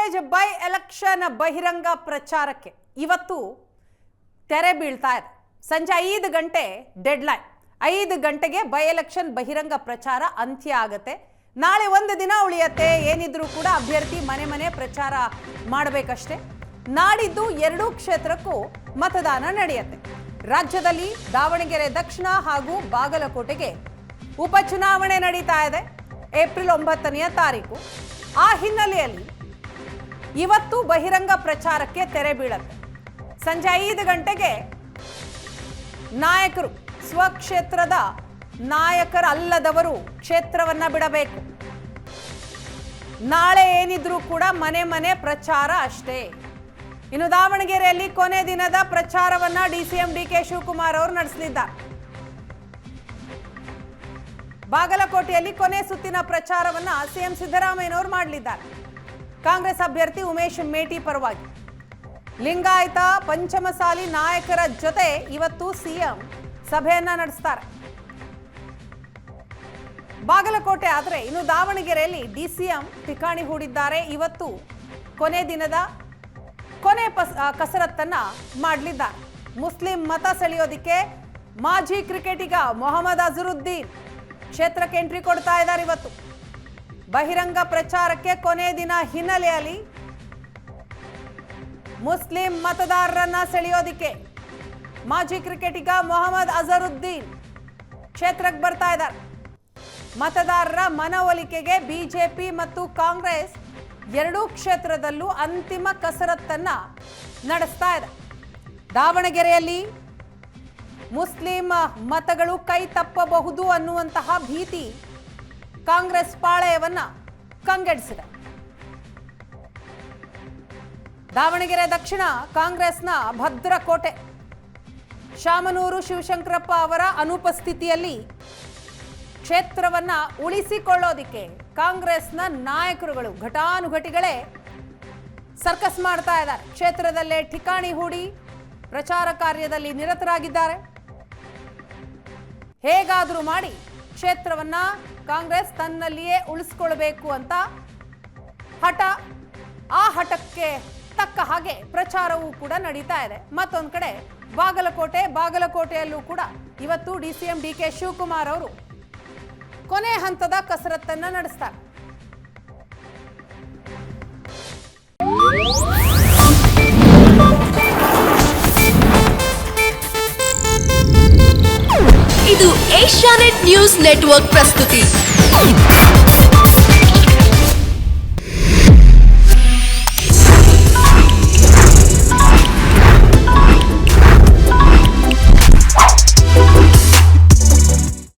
College by election ಬಹಿರಂಗ ಪ್ರಚಾರಕ್ಕೆ ಇವತ್ತು ತೆರೆ ಬೀಳ್ತಾ ಇದೆ. ಸಂಜೆ 5 ಗಂಟೆ ಡೆಡ್ಲೈನ್. 5 ಗಂಟೆಗೆ ಬೈ ಎಲೆಕ್ಷನ್ ಬಹಿರಂಗ ಪ್ರಚಾರ ಅಂತ್ಯ ಆಗುತ್ತೆ. ನಾಳೆ ಒಂದು ದಿನ ಉಳಿಯುತ್ತೆ. ಏನಿದ್ರೂ ಕೂಡ ಅಭ್ಯರ್ಥಿ ಮನೆ ಮನೆ ಪ್ರಚಾರ ಮಾಡಬೇಕಷ್ಟೇ. ನಾಡಿದ್ದು 2 ಕ್ಷೇತ್ರಕ್ಕೂ ಮತದಾನ ನಡೆಯುತ್ತೆ. ರಾಜ್ಯದಲ್ಲಿ ದಾವಣಗೆರೆ ದಕ್ಷಿಣ ಹಾಗೂ ಬಾಗಲಕೋಟೆಗೆ ಉಪಚುನಾವಣೆ ನಡೀತಾ ಇದೆ ಏಪ್ರಿಲ್ 9ನೇ ತಾರೀಕು. ಆ ಹಿನ್ನೆಲೆಯಲ್ಲಿ ಇವತ್ತು ಬಹಿರಂಗ ಪ್ರಚಾರಕ್ಕೆ ತೆರೆ ಬೀಳುತ್ತೆ. ಸಂಜೆ 5 ಗಂಟೆಗೆ ನಾಯಕರು ಸ್ವಕ್ಷೇತ್ರದ ನಾಯಕರಲ್ಲದವರು ಕ್ಷೇತ್ರವನ್ನ ಬಿಡಬೇಕು. ನಾಳೆ ಏನಿದ್ರೂ ಕೂಡ ಮನೆ ಮನೆ ಪ್ರಚಾರ ಅಷ್ಟೇ. ಇನ್ನು ದಾವಣಗೆರೆಯಲ್ಲಿ ಕೊನೆ ದಿನದ ಪ್ರಚಾರವನ್ನ ಡಿಸಿಎಂ ಡಿಕೆ ಶಿವಕುಮಾರ್ ಅವರು ನಡೆಸಲಿದ್ದಾರೆ. ಬಾಗಲಕೋಟೆಯಲ್ಲಿ ಕೊನೆ ಸುತ್ತಿನ ಪ್ರಚಾರವನ್ನ ಸಿಎಂ ಸಿದ್ದರಾಮಯ್ಯನವರು ಮಾಡಲಿದ್ದಾರೆ. ಕಾಂಗ್ರೆಸ್ ಅಭ್ಯರ್ಥಿ ಉಮೇಶ್ ಮೇಟಿ ಪರವಾಗಿ ಲಿಂಗಾಯತ ಪಂಚಮಸಾಲಿ ನಾಯಕರ ಜೊತೆ ಇವತ್ತು ಸಿಎಂ ಸಭೆಯನ್ನ ನಡೆಸ್ತಾರೆ. ಬಾಗಲಕೋಟೆ ಆದರೆ ಇನ್ನು ದಾವಣಗೆರೆಯಲ್ಲಿ ಡಿಸಿಎಂ ಠಿಕಾಣಿ ಹೂಡಿದ್ದಾರೆ. ಇವತ್ತು ಕೊನೆ ದಿನದ ಕೊನೆ ಕಸರತ್ತನ್ನ ಮಾಡಲಿದ್ದಾರೆ. ಮುಸ್ಲಿಂ ಮತ ಸೆಳೆಯೋದಿಕ್ಕೆ ಮಾಜಿ ಕ್ರಿಕೆಟಿಗ ಮೊಹಮ್ಮದ್ ಅಜರುದ್ದೀನ್ ಕ್ಷೇತ್ರಕ್ಕೆ ಎಂಟ್ರಿ ಕೊಡ್ತಾ ಇದ್ದಾರೆ. ಇವತ್ತು ಬಹಿರಂಗ ಪ್ರಚಾರಕ್ಕೆ ಕೊನೆ ದಿನ ಹಿನ್ನೆಲೆಯಲ್ಲಿ ಮುಸ್ಲಿಂ ಮತದಾರರನ್ನ ಸೆಳೆಯೋದಿಕ್ಕೆ ಮಾಜಿ ಕ್ರಿಕೆಟಿಗ ಮೊಹಮ್ಮದ್ ಅಜರುದ್ದೀನ್ ಕ್ಷೇತ್ರಕ್ಕೆ ಬರ್ತಾ ಇದ್ದಾರೆ. ಮತದಾರರ ಮನವೊಲಿಕೆಗೆ ಬಿಜೆಪಿ ಮತ್ತು ಕಾಂಗ್ರೆಸ್ 2 ಕ್ಷೇತ್ರದಲ್ಲೂ ಅಂತಿಮ ಕಸರತ್ತನ್ನ ನಡೆಸ್ತಾ ಇದೆ. ದಾವಣಗೆರೆಯಲ್ಲಿ ಮುಸ್ಲಿಂ ಮತಗಳು ಕೈ ತಪ್ಪಬಹುದು ಅನ್ನುವಂತಹ ಭೀತಿ ಕಾಂಗ್ರೆಸ್ ಪಾಳೆಯವನ್ನ ಕಂಗೆಡಿಸಿದೆ. ದಾವಣಗೆರೆ ದಕ್ಷಿಣ ಕಾಂಗ್ರೆಸ್ನ ಭದ್ರಕೋಟೆ. ಶಾಮನೂರು ಶಿವಶಂಕರಪ್ಪ ಅವರ ಅನುಪಸ್ಥಿತಿಯಲ್ಲಿ ಕ್ಷೇತ್ರವನ್ನ ಉಳಿಸಿಕೊಳ್ಳೋದಿಕ್ಕೆ ಕಾಂಗ್ರೆಸ್ನ ನಾಯಕರುಗಳು ಘಟಾನುಘಟಿಗಳೇ ಸರ್ಕಸ್ ಮಾಡ್ತಾ ಇದ್ದಾರೆ. ಕ್ಷೇತ್ರದಲ್ಲೇ ಠಿಕಾಣಿ ಹೂಡಿ ಪ್ರಚಾರ ಕಾರ್ಯದಲ್ಲಿ ನಿರತರಾಗಿದ್ದಾರೆ. ಹೇಗಾದರೂ ಮಾಡಿ ಕ್ಷೇತ್ರವನ್ನ ಕಾಂಗ್ರೆಸ್ ತನ್ನಲ್ಲಿಯೇ ಉಳಿಸಿಕೊಳ್ಳಬೇಕು ಅಂತ ಹಠ. ಆ ಹಠಕ್ಕೆ ತಕ್ಕ ಹಾಗೆ ಪ್ರಚಾರವೂ ಕೂಡ ನಡೀತಾ ಇದೆ. ಮತ್ತೊಂದು ಕಡೆ ಬಾಗಲಕೋಟೆಯಲ್ಲೂ ಕೂಡ ಇವತ್ತು ಡಿಸಿಎಂ ಡಿಕೆ ಶಿವಕುಮಾರ್ ಅವರು ಕೊನೆ ಹಂತದ ಕಸರತ್ತನ್ನ ನಡೆಸ್ತಾರೆ. ಇದು ಏಷ್ಯಾನೆಟ್ ನ್ಯೂಸ್ ನೆಟ್ವರ್ಕ್ ಪ್ರಸ್ತುತಿ.